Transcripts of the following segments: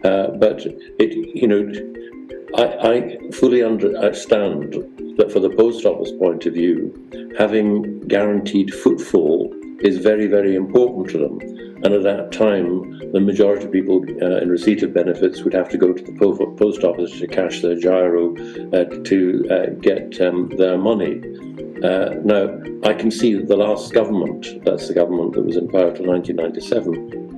But I fully understand that for the post office point of view, having guaranteed footfall is very, very important to them. And at that time, the majority of people in receipt of benefits would have to go to the post office to cash their giro to get their money. Now, I can see that the last government, that's the government that was in power till 1997,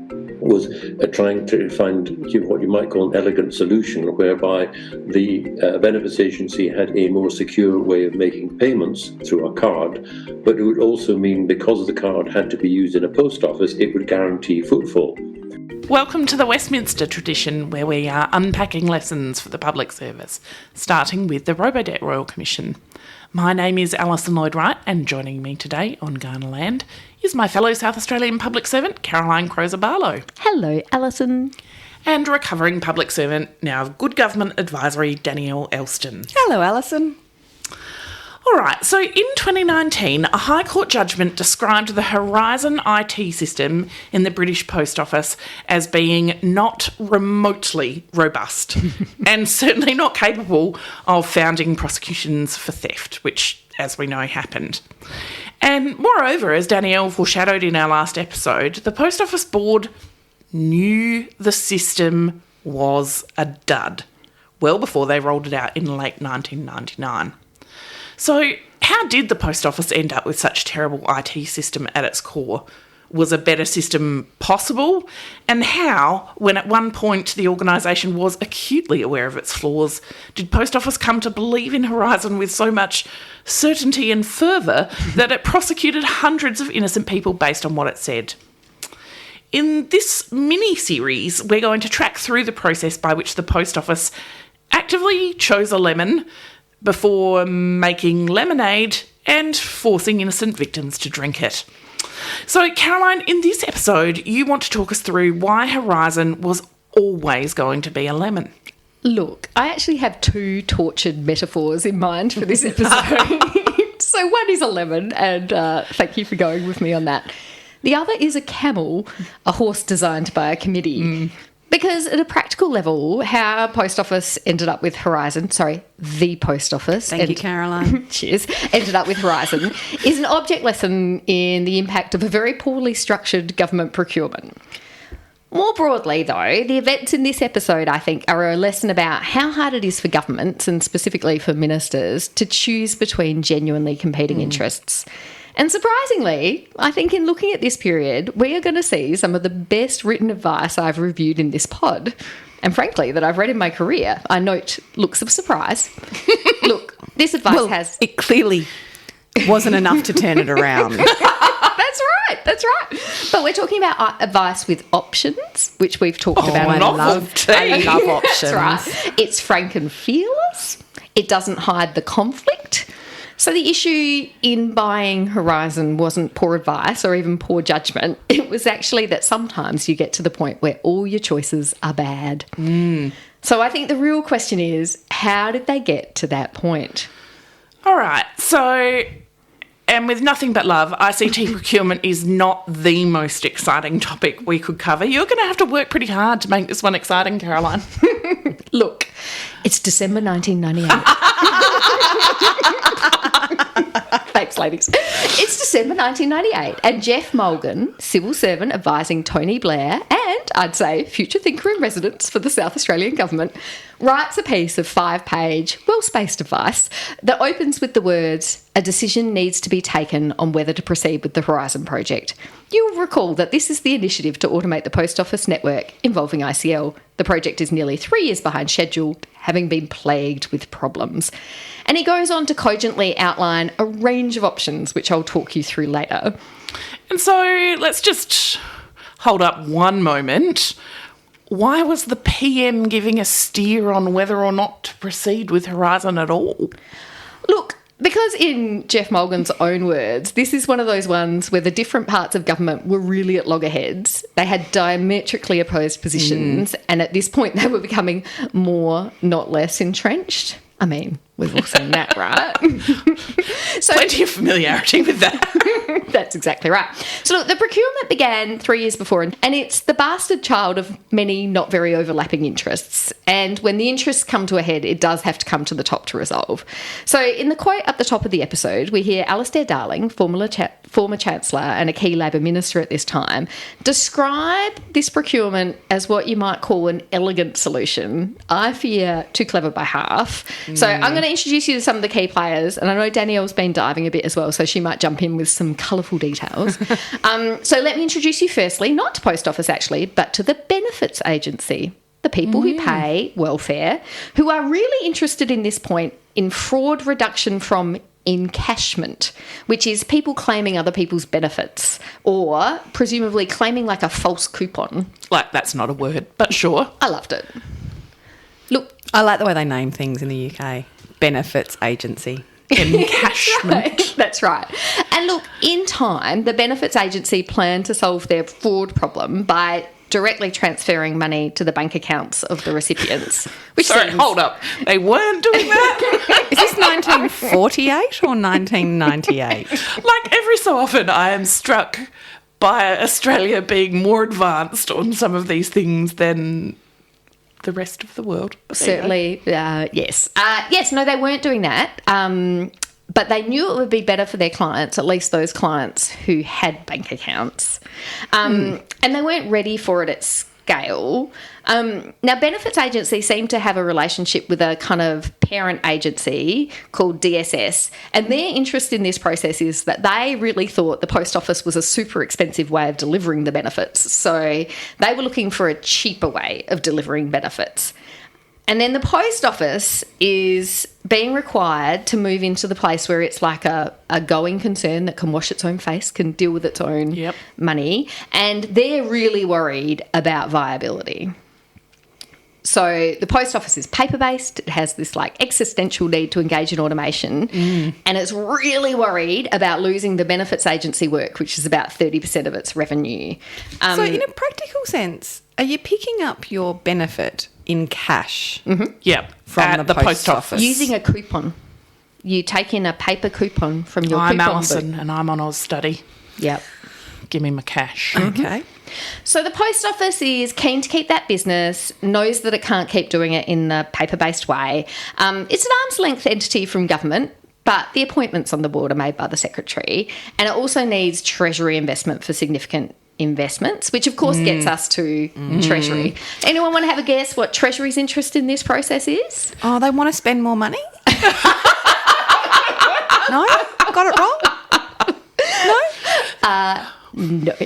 was trying to find what you might call an elegant solution, whereby the benefits agency had a more secure way of making payments through a card, but it would also mean, because the card had to be used in a post office, it would guarantee footfall. Welcome to the Westminster tradition, where we are unpacking lessons for the public service, starting with the Robodebt Royal Commission. My name is Alison Lloyd-Wright, and joining me today on Kaurna land is my fellow South Australian public servant, Caroline Crozer-Barlow. Hello, Alison. And recovering public servant, now of Good Government Advisory, Danielle Elston. Hello, Alison. All right, so in 2019, a High Court judgment described the Horizon IT system in the British Post Office as being not remotely robust and certainly not capable of founding prosecutions for theft, which, as we know, happened. And moreover, as Danielle foreshadowed in our last episode, the Post Office Board knew the system was a dud well before they rolled it out in late 1999. So how did the Post Office end up with such a terrible IT system at its core? Was a better system possible? And how, when at one point the organisation was acutely aware of its flaws, did Post Office come to believe in Horizon with so much certainty and fervour that it prosecuted hundreds of innocent people based on what it said? In this mini-series, we're going to track through the process by which the Post Office actively chose a lemon before making lemonade and forcing innocent victims to drink it. So, Caroline, in this episode, you want to talk us through why Horizon was always going to be a lemon. Look, I actually have two tortured metaphors in mind for this episode. So one is a lemon, and thank you for going with me on that. The other is a camel, a horse designed by a committee. Because at a practical level, how Post Office ended up with Horizon, the Post Office. Thank you, Caroline. Cheers. Ended up with Horizon is an object lesson in the impact of a very poorly structured government procurement. More broadly, though, the events in this episode, I think, are a lesson about how hard it is for governments, and specifically for ministers, to choose between genuinely competing interests. And surprisingly, I think in looking at this period, we are going to see some of the best written advice I've reviewed in this pod, and frankly, that I've read in my career. I note looks of surprise. Look, this advice It clearly wasn't enough to turn it around. That's right. But we're talking about advice with options, which we've talked about. I love options. That's right. It's frank and fearless. It doesn't hide the conflict. So the issue in buying Horizon wasn't poor advice or even poor judgment. It was actually that sometimes you get to the point where all your choices are bad. So I think the real question is, how did they get to that point? All right, so, and with nothing but love, ICT procurement is not the most exciting topic we could cover. You're going to have to work pretty hard to make this one exciting, Caroline. Look, it's December 1998. Thanks, ladies. It's December 1998, and Jeff Mulgan, civil servant advising Tony Blair and, I'd say, future thinker in residence for the South Australian government, writes a piece of 5-page, well-spaced advice that opens with the words, "A decision needs to be taken on whether to proceed with the Horizon project. You'll recall that this is the initiative to automate the post office network involving ICL. The project is nearly 3 years behind schedule, having been plagued with problems." And he goes on to cogently outline a range of options, which I'll talk you through later. And so let's just hold up one moment. Why was the PM giving a steer on whether or not to proceed with Horizon at all? Look, because in Jeff Mulgan's own words, this is one of those ones where the different parts of government were really at loggerheads. They had diametrically opposed positions, and at this point they were becoming more, not less, entrenched. I mean, We've all seen that, right? So Plenty of familiarity with that. that's exactly right. So look, the procurement began 3 years before, and it's the bastard child of many not very overlapping interests. And when the interests come to a head, it does have to come to the top to resolve. So in the quote at the top of the episode, we hear Alistair Darling, former Chancellor and a key Labor minister at this time, describe this procurement as what you might call an elegant solution. I fear too clever by half. So I'm going to introduce you to some of the key players, and I know Danielle's been diving a bit as well, so she might jump in with some colourful details. So let me introduce you firstly, not to Post Office actually, but to the benefits agency, the people who pay welfare, who are really interested in this point in fraud reduction from encashment, which is people claiming other people's benefits or presumably claiming like a false coupon. Like, that's not a word, but sure. I loved it. Look, I like the way they name things in the UK. Benefits agency. Encashment. That's right. And look, in time, the benefits agency planned to solve their fraud problem by directly transferring money to the bank accounts of the recipients. Which Sorry, hold up. They weren't doing that? Is this 1948 or 1998? Like, every so often I am struck by Australia being more advanced on some of these things than the rest of the world. Certainly, yes. Yes, no, they weren't doing that. But they knew it would be better for their clients, at least those clients who had bank accounts. And they weren't ready for it at scale. Now, benefits agencies seem to have a relationship with a kind of parent agency called DSS. And their interest in this process is that they really thought the post office was a super expensive way of delivering the benefits. So they were looking for a cheaper way of delivering benefits. And then the post office is being required to move into the place where it's like a going concern that can wash its own face, can deal with its own money. And they're really worried about viability. So the post office is paper-based. It has this like existential need to engage in automation. And it's really worried about losing the benefits agency work, which is about 30% of its revenue. So in a practical sense, are you picking up your benefit in cash Yep. from the post office? Using a coupon. You take in a paper coupon from your I'm coupon Alison book. and I'm on Oz Study. Yep. Give me my cash. Okay. So the post office is keen to keep that business, knows that it can't keep doing it in the paper-based way. It's an arm's length entity from government, but the appointments on the board are made by the secretary, and it also needs Treasury investment for significant investments, which of course gets us to Treasury. Anyone want to have a guess what Treasury's interest in this process is? Oh, they want to spend more money? No? Got it wrong? No.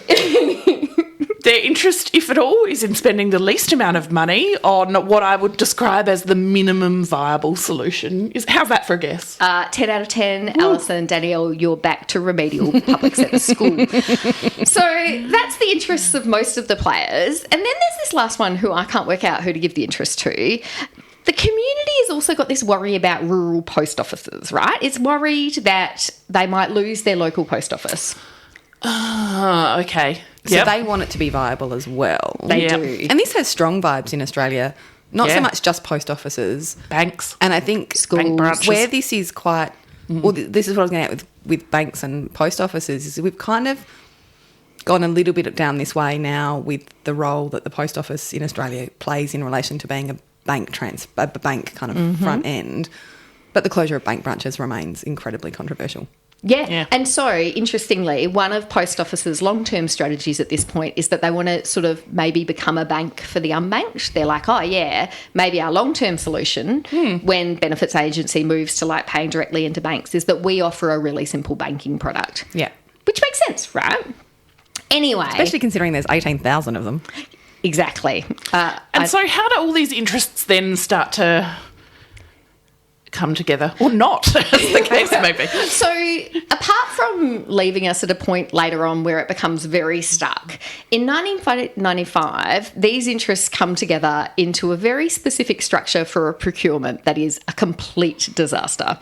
Their interest, if at all, is in spending the least amount of money on what I would describe as the minimum viable solution. How's that for a guess? 10 out of 10. Alison, Danielle, you're back to remedial public sector school. So that's the interests of most of the players. And then there's this last one who I can't work out who to give the interest to. The community has also got this worry about rural post offices, right? It's worried that they might lose their local post office. Okay. So they want it to be viable as well. They do. And this has strong vibes in Australia, not so much just post offices. Banks. And I think Schools. branches. where this is quite, well, this is what I was going to get with banks and post offices, is we've kind of gone a little bit down this way now with the role that the post office in Australia plays in relation to being a bank kind of front end. But the closure of bank branches remains incredibly controversial. Yeah. And so, interestingly, one of Post Office's long-term strategies at this point is that they want to sort of maybe become a bank for the unbanked. They're like, oh, yeah, maybe our long-term solution when benefits agency moves to like paying directly into banks is that we offer a really simple banking product. Yeah. Which makes sense, right? Anyway. Especially considering there's 18,000 of them. Exactly. So how do all these interests then start to come together? Or not, as the case may be. So apart from leaving us at a point later on where it becomes very stuck, in 1995, these interests come together into a very specific structure for a procurement that is a complete disaster.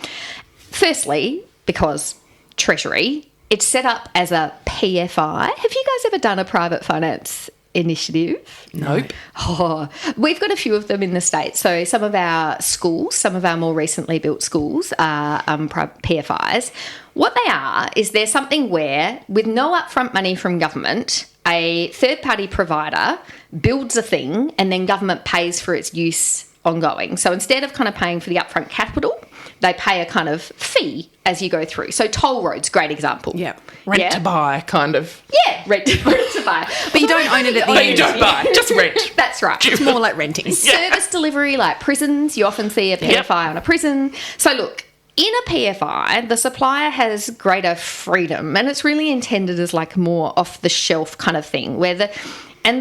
Firstly, because Treasury, it's set up as a PFI. Have you guys ever done a private finance initiative? Nope. Oh, we've got a few of them in the States. So some of our schools, some of our more recently built schools are PFIs. What they are is they're something where, with no upfront money from government, a third-party provider builds a thing and then government pays for its use ongoing. So instead of kind of paying for the upfront capital, they pay a kind of fee as you go through. So toll roads, great example. Yeah. Rent to buy, kind of. Yeah, rent to buy. But you don't own it at the But end. you don't buy, just rent. That's right. It's more like renting. Service delivery, like prisons, you often see a PFI on a prison. So look, in a PFI, the supplier has greater freedom, and it's really intended as like more off-the-shelf kind of thing, where the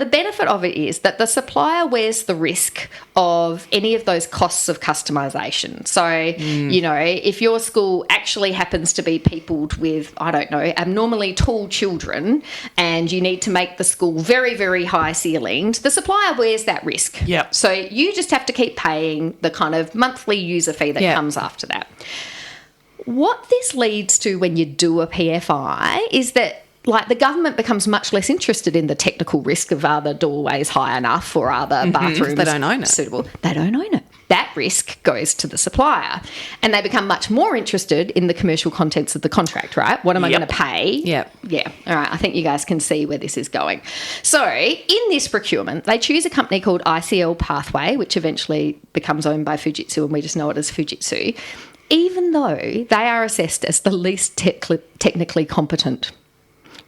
benefit of it is that the supplier wears the risk of any of those costs of customisation. So, you know, if your school actually happens to be peopled with, I don't know, abnormally tall children and you need to make the school very, very high ceilinged, the supplier wears that risk. Yep. So you just have to keep paying the kind of monthly user fee that comes after that. What this leads to when you do a PFI is that like the government becomes much less interested in the technical risk of are the doorways high enough or are the bathrooms They don't own it. suitable. They don't own it. That risk goes to the supplier. And they become much more interested in the commercial contents of the contract, right? What am I going to pay? Yep. Yeah. All right. I think you guys can see where this is going. So in this procurement, they choose a company called ICL Pathway, which eventually becomes owned by Fujitsu, and we just know it as Fujitsu, even though they are assessed as the least technically competent.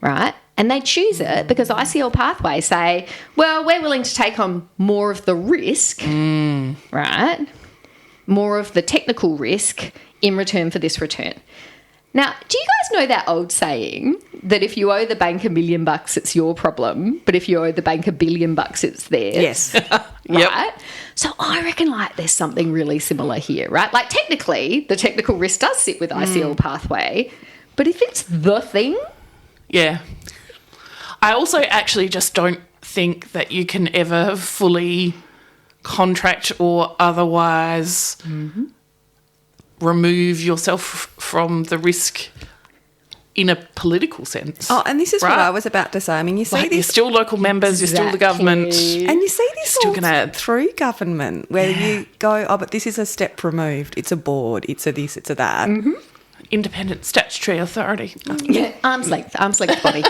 Right? And they choose it because ICL Pathway say, well, we're willing to take on more of the risk, right? More of the technical risk in return for this return. Now, do you guys know that old saying that if you owe the bank $1 million, it's your problem, but if you owe the bank $1 billion, it's theirs? Yes. Right? So I reckon like there's something really similar here, right? Like technically, the technical risk does sit with ICL Pathway, but if it's the thing... Yeah. I also actually just don't think that you can ever fully contract or otherwise remove yourself from the risk in a political sense. Oh, and this is what Right? I was about to say. I mean, you see Like, you're this, still local members, you're still the government. and you see this still all gonna- through government, where you go, oh, but this is a step removed. It's a board. It's a this. It's a that. Independent statutory authority. Yeah, arm's length body.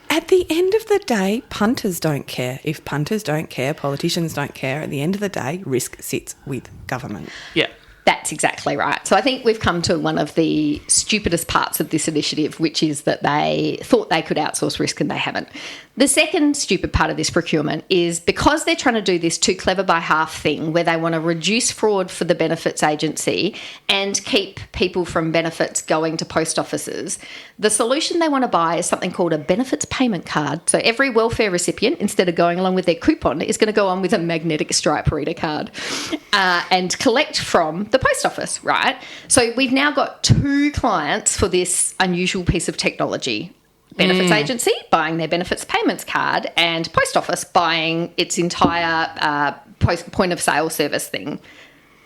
At the end of the day, punters don't care. If punters don't care, politicians don't care. At the end of the day, risk sits with government. Yeah. That's exactly right. So I think we've come to one of the stupidest parts of this initiative, which is that they thought they could outsource risk and they haven't. The second stupid part of this procurement is because they're trying to do this too clever by half thing where they want to reduce fraud for the benefits agency and keep people from benefits going to post offices, the solution they want to buy is something called a benefits payment card. So every welfare recipient, instead of going along with their coupon, is going to go on with a magnetic stripe reader card and collect from the post office, right? So we've now got 2 clients for this unusual piece of technology. Benefits agency buying their benefits payments card and post office buying its entire point of sale service thing.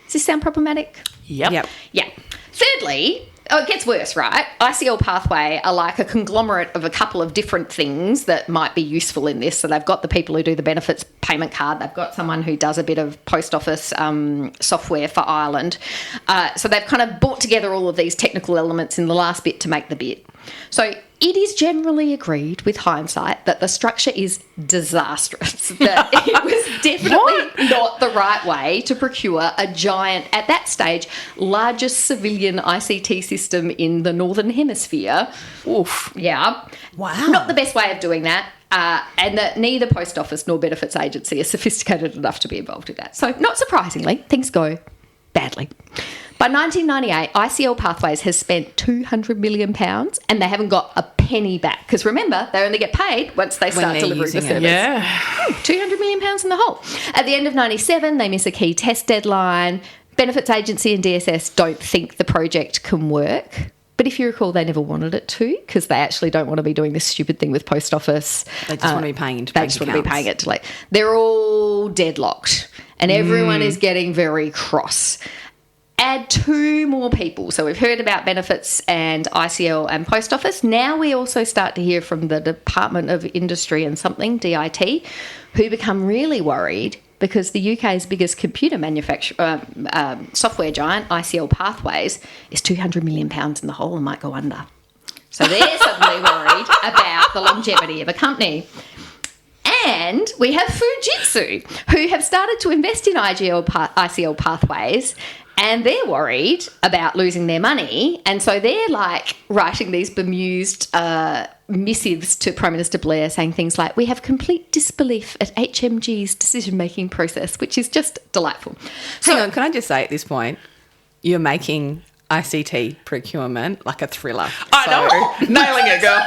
Does this sound problematic? Yep. Yeah. Thirdly, it gets worse, right? ICL Pathway are like a conglomerate of a couple of different things that might be useful in this. So they've got the people who do the benefits payment card. They've got someone who does a bit of post office software for Ireland. So they've kind of brought together all of these technical elements in the last bit to make the bid. So it is generally agreed with hindsight that the structure is disastrous, that it was definitely not the right way to procure a giant, at that stage, largest civilian ICT system in the Northern Hemisphere. Oof. Yeah. Wow. Not the best way of doing that. And that neither post office nor benefits agency are sophisticated enough to be involved in that. So not surprisingly, things go badly. By 1998, ICL Pathways has spent £200 million and they haven't got a penny back. Because remember, they only get paid once they start they're delivering the using it. service. Yeah. £200 million in the hole. At the end of 97, they miss a key test deadline. Benefits agency and DSS don't think the project can work. But if you recall, they never wanted it to because they actually don't want to be doing this stupid thing with post office. They just want to be paying into They bank just want to be accounts. paying it to they're all deadlocked and everyone is getting very cross. add 2 more people. So we've heard about benefits and ICL and Post Office. Now we also start to hear from the Department of Industry and something, DIT, who become really worried because the UK's biggest computer manufacturer, software giant, ICL Pathways, is £200 million in the hole and might go under. So they're suddenly worried about the longevity of a company. And we have Fujitsu, who have started to invest in ICL Pathways, and they're worried about losing their money. And so they're like writing these bemused missives to Prime Minister Blair saying things like, we have complete disbelief at HMG's decision-making process, which is just delightful. Hang on, can I just say at this point, you're making ICT procurement like a thriller. I know. Nailing it, girl.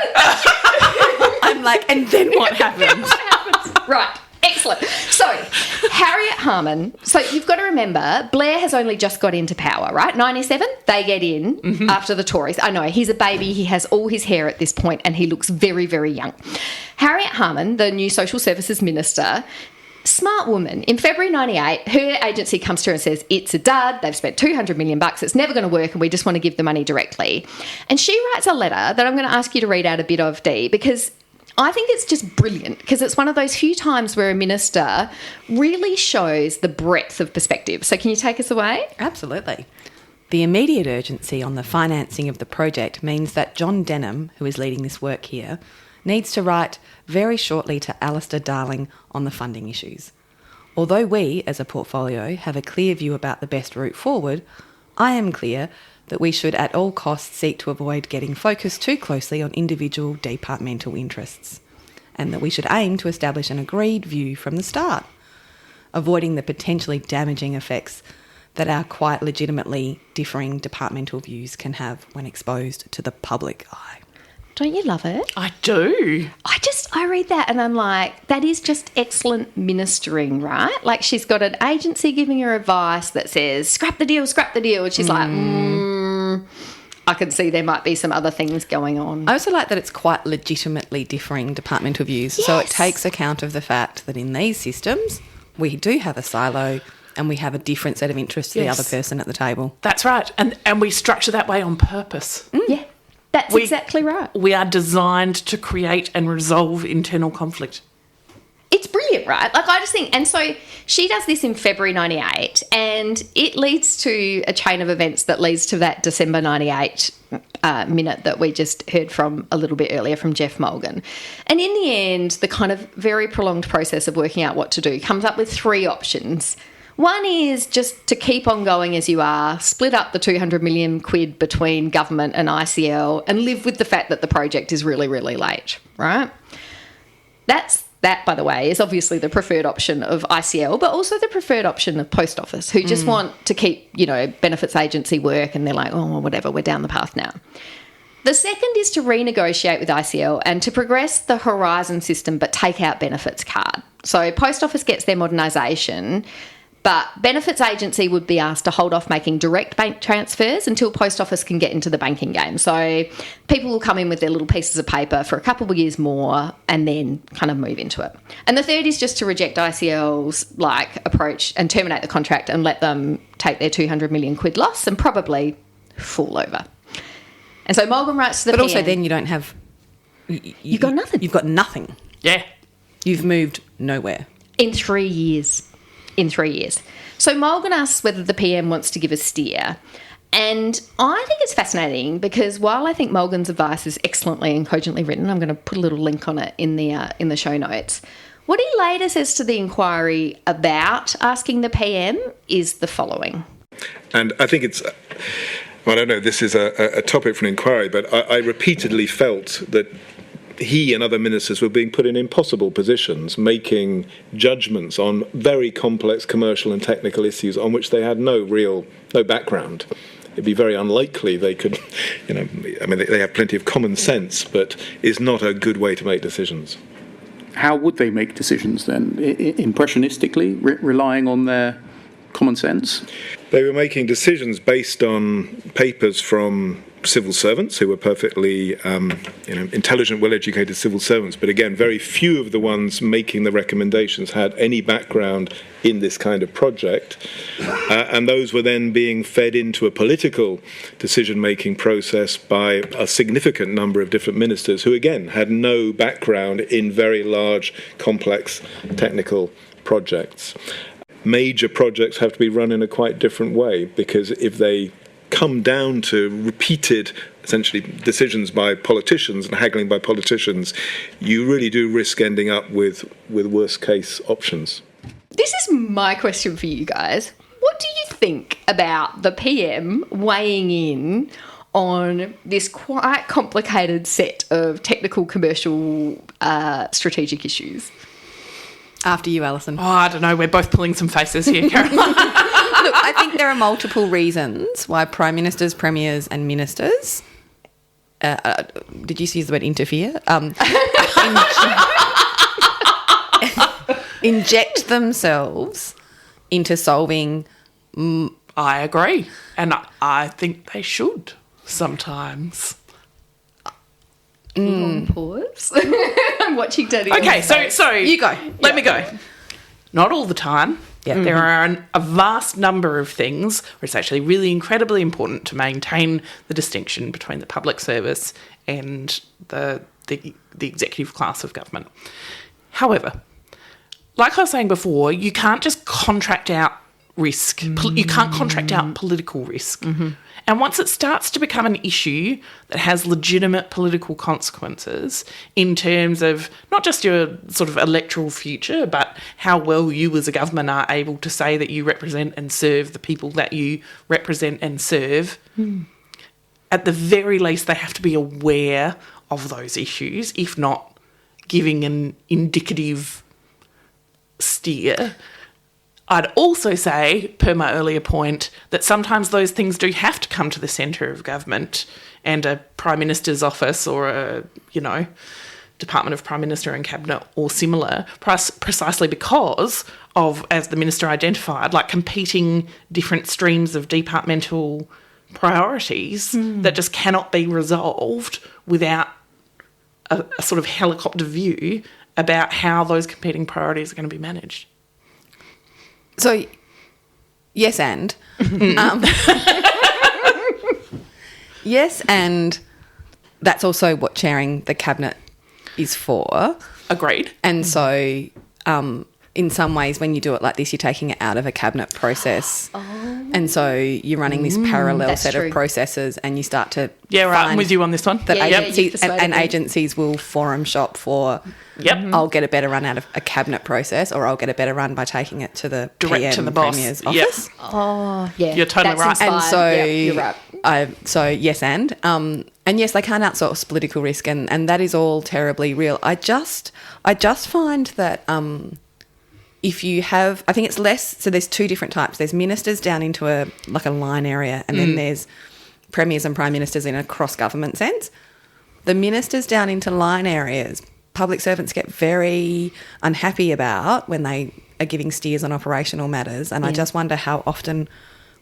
I'm like, and then what happens? Right. Excellent. So, Harriet Harman. So, you've got to remember, Blair has only just got into power, right? 97, they get in after the Tories. I know, he's a baby. He has all his hair at this point and he looks very, very young. Harriet Harman, the new Social Services Minister, smart woman. In February 98, her agency comes to her and says, it's a dud. They've spent $200 million. It's never going to work and we just want to give the money directly. And she writes a letter that I'm going to ask you to read out a bit of, Dee, because I think it's just brilliant because it's one of those few times where a minister really shows the breadth of perspective. So can you take us away? Absolutely. The immediate urgency on the financing of the project means that John Denham, who is leading this work here, needs to write very shortly to Alistair Darling on the funding issues. Although we, as a portfolio, have a clear view about the best route forward, I am clear that we should at all costs seek to avoid getting focused too closely on individual departmental interests, and that we should aim to establish an agreed view from the start, avoiding the potentially damaging effects that our quite legitimately differing departmental views can have when exposed to the public eye. Don't you love it? I do. I read that and I'm like, that is just excellent ministering, right? Like she's got an agency giving her advice that says, scrap the deal. And she's like, I can see there might be some other things going on. I also like that it's quite legitimately differing departmental views. Yes. So it takes account of the fact that in these systems, we do have a silo and we have a different set of interests to the other person at the table. That's right. And we structure that way on purpose. Yeah, that's exactly right. We are designed to create and resolve internal conflict. It's brilliant, right? Like, I just think, and so she does this in February 98, and it leads to a chain of events that leads to that December 98 minute that we just heard from a little bit earlier from Jeff Mulgan. And in the end, the kind of very prolonged process of working out what to do comes up with three options. One is just to keep on going as you are, split up the 200 million quid between government and ICL, and live with the fact that the project is really, really late, right? That, by the way, is obviously the preferred option of ICL, but also the preferred option of Post Office, who just want to keep, benefits agency work, and they're like, oh, well, whatever, we're down the path now. The second is to renegotiate with ICL and to progress the Horizon system but take out benefits card. So Post Office gets their modernisation, but benefits agency would be asked to hold off making direct bank transfers until Post Office can get into the banking game. So people will come in with their little pieces of paper for a couple of years more and then kind of move into it. And the third is just to reject ICL's approach and terminate the contract and let them take their 200 million quid loss and probably fall over. And so Mulgan writes to the But PM, also then you don't have... You've got nothing. You've got nothing. Yeah. You've moved nowhere. In 3 years. So Mulgan asks whether the PM wants to give a steer. And I think it's fascinating because while I think Mulgan's advice is excellently and cogently written, I'm going to put a little link on it in the show notes. What he later says to the inquiry about asking the PM is the following. And I think it's... Well, I don't know if this is a topic for an inquiry, but I repeatedly felt that he and other ministers were being put in impossible positions, making judgments on very complex commercial and technical issues on which they had no background. It'd be very unlikely they could, they have plenty of common sense, but is not a good way to make decisions. How would they make decisions then? Impressionistically, relying on their common sense? They were making decisions based on papers from civil servants who were perfectly intelligent, well-educated civil servants. But again, very few of the ones making the recommendations had any background in this kind of project. And those were then being fed into a political decision-making process by a significant number of different ministers who, again, had no background in very large, complex technical projects. Major projects have to be run in a quite different way, because if they come down to repeated, essentially, decisions by politicians and haggling by politicians, you really do risk ending up with worst-case options. This is my question for you guys. What do you think about the PM weighing in on this quite complicated set of technical, commercial, strategic issues? After you, Alison. Oh, I don't know. We're both pulling some faces here, Caroline. Look, I think there are multiple reasons why prime ministers, premiers, and ministers. Did you use the word interfere? Inject themselves into solving. I agree, and I think they should sometimes. Long pause. I'm watching Daddy. Okay, so You go. Let me go. Not all the time. Yeah. There are a vast number of things where it's actually really incredibly important to maintain the distinction between the public service and the executive class of government. However, like I was saying before, you can't just contract out risk. You can't contract out political risk. And once it starts to become an issue that has legitimate political consequences in terms of not just your sort of electoral future, but how well you as a government are able to say that you represent and serve the people that you represent and serve, at the very least they have to be aware of those issues, if not giving an indicative steer. I'd also say, per my earlier point, that sometimes those things do have to come to the centre of government, and a Prime Minister's office or a, Department of Prime Minister and Cabinet or similar, precisely because of, as the Minister identified, like competing different streams of departmental priorities that just cannot be resolved without a sort of helicopter view about how those competing priorities are going to be managed. So, yes, and yes, and that's also what chairing the cabinet is for. Agreed. And so, in some ways, when you do it like this, you're taking it out of a cabinet process, and so you're running this parallel set of processes, and you start to I'm with you on this one. That agencies and agencies will forum shop for. I'll get a better run out of a cabinet process, or I'll get a better run by taking it to the direct PM, to the boss. Premier's office. Oh, yeah. You're totally right. Inspired. And so, you're right. Yes, and yes, they can't outsource political risk, and that is all terribly real. I just find that if you have, I think it's less. So there's two different types. There's ministers down into a line area, and then there's premiers and prime ministers in a cross government sense. The ministers down into line areas, public servants get very unhappy about when they are giving steers on operational matters, and I just wonder how often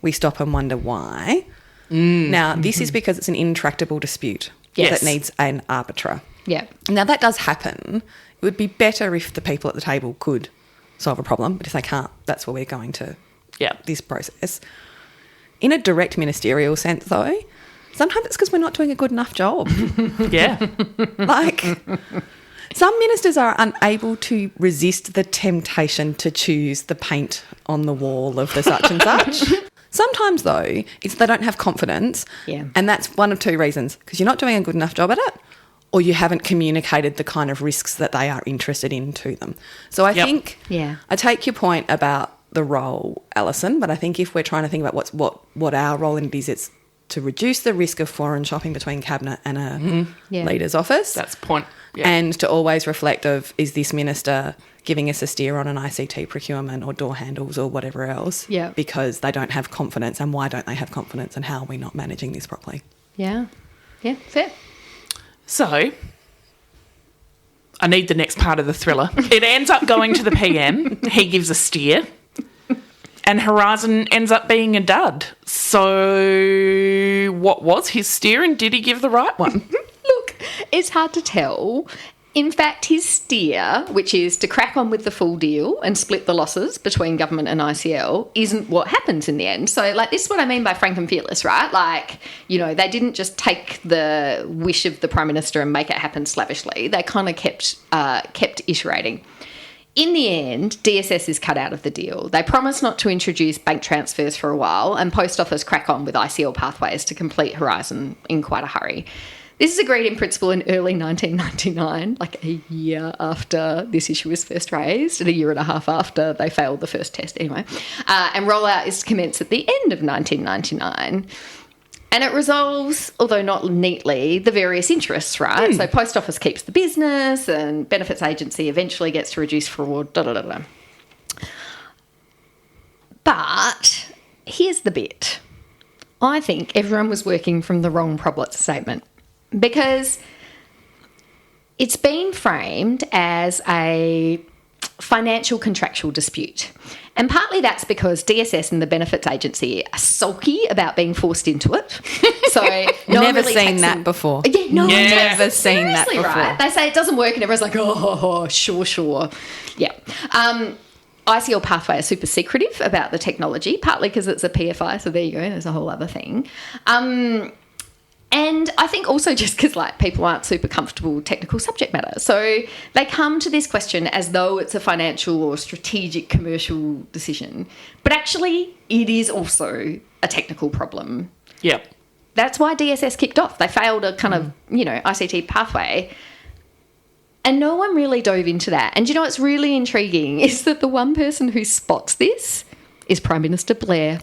we stop and wonder why. Now, this is because it's an intractable dispute that needs an arbiter. Yeah. Now, that does happen. It would be better if the people at the table could solve a problem, but if they can't, that's where we're going to this process. In a direct ministerial sense, though, sometimes it's because we're not doing a good enough job. Like, some ministers are unable to resist the temptation to choose the paint on the wall of the such and such. Sometimes, though, it's they don't have confidence, and that's one of two reasons, because you're not doing a good enough job at it, or you haven't communicated the kind of risks that they are interested in to them. So I think I take your point about the role, Alison, but I think if we're trying to think about what our role in it is, it's to reduce the risk of foreign shopping between cabinet and a leader's office. That's the point. And to always reflect of, is this minister giving us a steer on an ICT procurement or door handles or whatever else because they don't have confidence, and why don't they have confidence, and how are we not managing this properly? Yeah, fair. So, I need the next part of the thriller. It ends up going to the PM. He gives a steer. and Horizon ends up being a dud. So what was his steer, and did he give the right one? Look, it's hard to tell. In fact, his steer, which is to crack on with the full deal and split the losses between government and ICL, isn't what happens in the end. So, like, this is what I mean by frank and fearless, right? Like, you know, they didn't just take the wish of the Prime Minister and make it happen slavishly. They kind of kept iterating. In the end, DSS is cut out of the deal. They promise not to introduce bank transfers for a while, and Post Office crack on with ICL pathways to complete Horizon in quite a hurry. This is agreed in principle in early 1999, like a year after this issue was first raised and a year and a half after they failed the first test anyway. And rollout is to commence at the end of 1999. And it resolves, although not neatly, the various interests, right? So Post Office keeps the business and Benefits Agency eventually gets to reduce fraud, da-da-da-da. But here's the bit. I think everyone was working from the wrong problem statement, because it's been framed as a financial contractual dispute. And partly that's because DSS and the Benefits Agency are sulky about being forced into it. So no one Never really seen takes that them- before. Yeah, no one takes Never them seen that seriously, before. right? They say it doesn't work and everyone's like, oh, sure. Yeah. ICL pathway are super secretive about the technology, partly because it's a PFI, so there you go, there's a whole other thing. And I think also just because, like, people aren't super comfortable with technical subject matter. So they come to this question as though it's a financial or strategic commercial decision. But actually, it is also a technical problem. Yep. That's why DSS kicked off. They failed a kind of, ICT pathway. And no one really dove into that. And you know what's really intriguing is that the one person who spots this is Prime Minister Blair.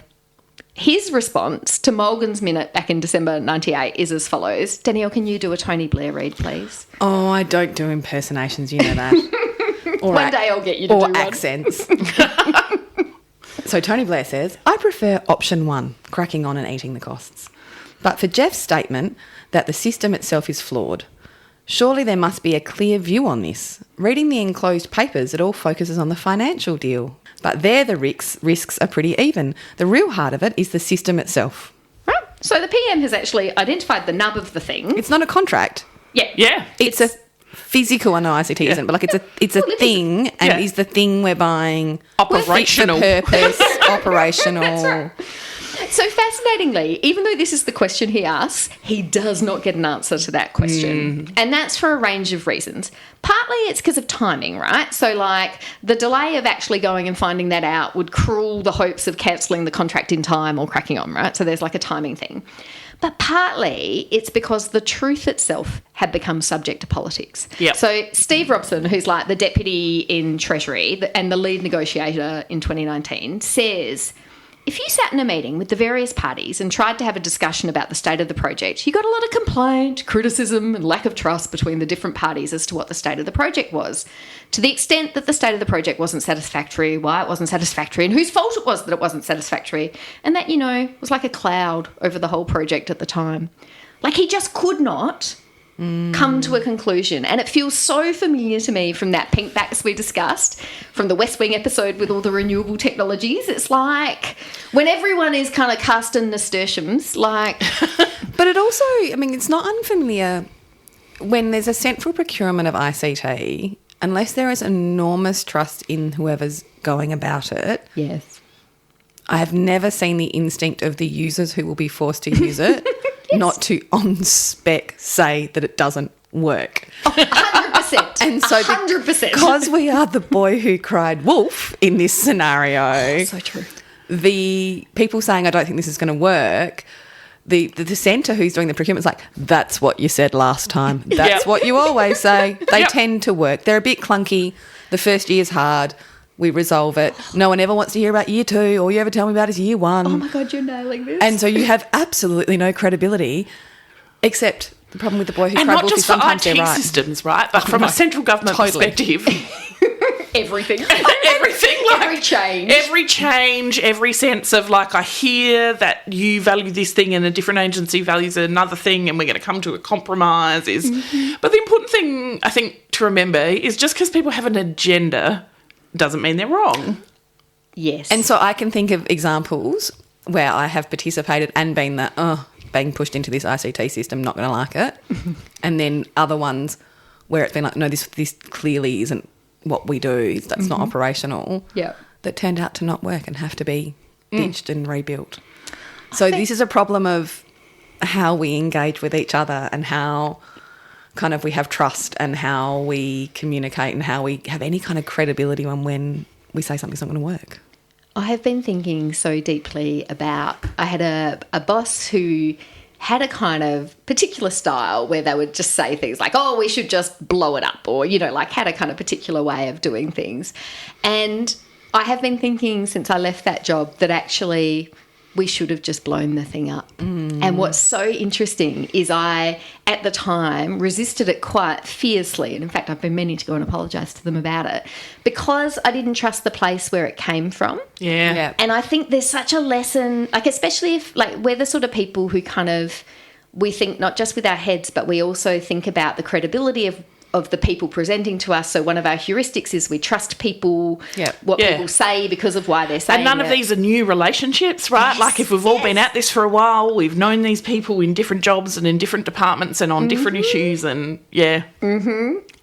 His response to Mulgan's minute back in December 98 is as follows. Danielle, can you do a Tony Blair read, please? Oh, I don't do impersonations, you know that. Or One day I'll get you to do one. Or accents. So Tony Blair says, I prefer option 1, cracking on and eating the costs. But for Jeff's statement that the system itself is flawed, surely there must be a clear view on this. Reading the enclosed papers, it all focuses on the financial deal. But there the risks are pretty even. The real heart of it is the system itself. Right. So the PM has actually identified the nub of the thing. It's not a contract. Yeah. Yeah. It's a physical, I know ICT isn't, but like it's a thing, and Yeah. is the thing we're buying Operational. fit for purpose, operational. That's right. So fascinatingly, even though this is the question he asks, he does not get an answer to that question. And that's for a range of reasons. Partly it's because of timing, right? So, like, the delay of actually going and finding that out would cruel the hopes of cancelling the contract in time or cracking on, right? So there's like a timing thing. But partly it's because the truth itself had become subject to politics. Yep. So Steve Robson, who's like the deputy in Treasury and the lead negotiator in 2019, says, if you sat in a meeting with the various parties and tried to have a discussion about the state of the project, you got a lot of complaint, criticism and lack of trust between the different parties as to what the state of the project was. To the extent that the state of the project wasn't satisfactory, why it wasn't satisfactory and whose fault it was that it wasn't satisfactory. And that, was like a cloud over the whole project at the time. Like, he just could not come to a conclusion. And it feels so familiar to me from that pink backs we discussed, from the West Wing episode with all the renewable technologies. It's like when everyone is kind of casting nasturtiums, like... But it also, it's not unfamiliar when there's a central procurement of ICT, unless there is enormous trust in whoever's going about it. Yes. I have never seen the instinct of the users who will be forced to use it not to on spec say that it doesn't work. 100%. And so 100%. because we are the boy who cried wolf in this scenario, So true. the people saying, I don't think this is going to work, the centre who's doing the procurement's like, that's what you said last time. That's Yep. what you always say. They Yep. tend to work. They're a bit clunky. The first year's hard. We resolve it. No one ever wants to hear about year 2. All you ever tell me about is year 1. Oh, my God, you're nailing this. And so you have absolutely no credibility, except the problem with the boy who And cried not wolf is just for sometimes IT they're right. systems, right? But from a central government Totally. perspective. everything. Everything. Like, Every change. Every change, every sense of, like, I hear that you value this thing and a different agency values another thing and we're going to come to a compromise is... But the important thing, I think, to remember is just because people have an agenda doesn't mean they're wrong. Yes. And so I can think of examples where I have participated and been being pushed into this ICT system, not going to like it. And then other ones where it's been like, no, this clearly isn't what we do. That's not operational. Yeah. That turned out to not work and have to be ditched and rebuilt. So this is a problem of how we engage with each other and how kind of we have trust and how we communicate and how we have any kind of credibility on when we say something's not going to work. I have been thinking so deeply about, I had a boss who had a kind of particular style where they would just say things like, oh, we should just blow it up, or, like had a kind of particular way of doing things. And I have been thinking since I left that job that actually we should have just blown the thing up. And what's so interesting is I, at the time, resisted it quite fiercely. And in fact, I've been meaning to go and apologise to them about it because I didn't trust the place where it came from. Yeah. And I think there's such a lesson, like especially if we're the sort of people who kind of, we think not just with our heads, but we also think about the credibility of the people presenting to us. So one of our heuristics is we trust people, what people say because of why they're saying it. And none of these are new relationships, right? Yes, like if we've all been at this for a while, we've known these people in different jobs and in different departments and on different issues and, And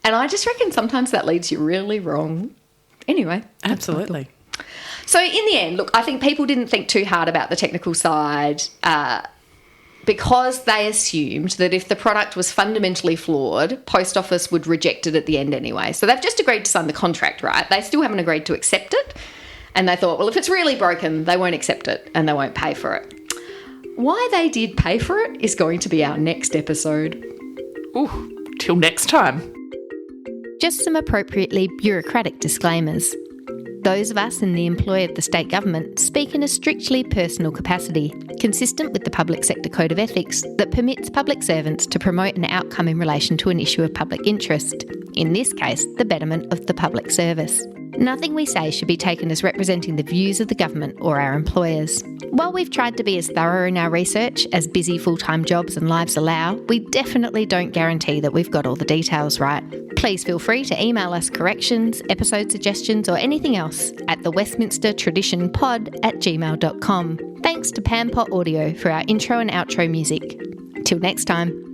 I just reckon sometimes that leads you really wrong. Anyway. Absolutely. So in the end, look, I think people didn't think too hard about the technical side because they assumed that if the product was fundamentally flawed, Post Office would reject it at the end anyway. So they've just agreed to sign the contract, right? They still haven't agreed to accept it. And they thought, well, if it's really broken, they won't accept it and they won't pay for it. Why they did pay for it is going to be our next episode. ooh, till next time. Just some appropriately bureaucratic disclaimers. Those of us in the employ of the state government speak in a strictly personal capacity, consistent with the Public Sector Code of Ethics that permits public servants to promote an outcome in relation to an issue of public interest, in this case, the betterment of the public service. Nothing we say should be taken as representing the views of the government or our employers. While we've tried to be as thorough in our research as busy full-time jobs and lives allow, we definitely don't guarantee that we've got all the details right. Please feel free to email us corrections, episode suggestions or anything else at thewestminstertraditionpod@gmail.com. Thanks to Pampot Audio for our intro and outro music. Till next time.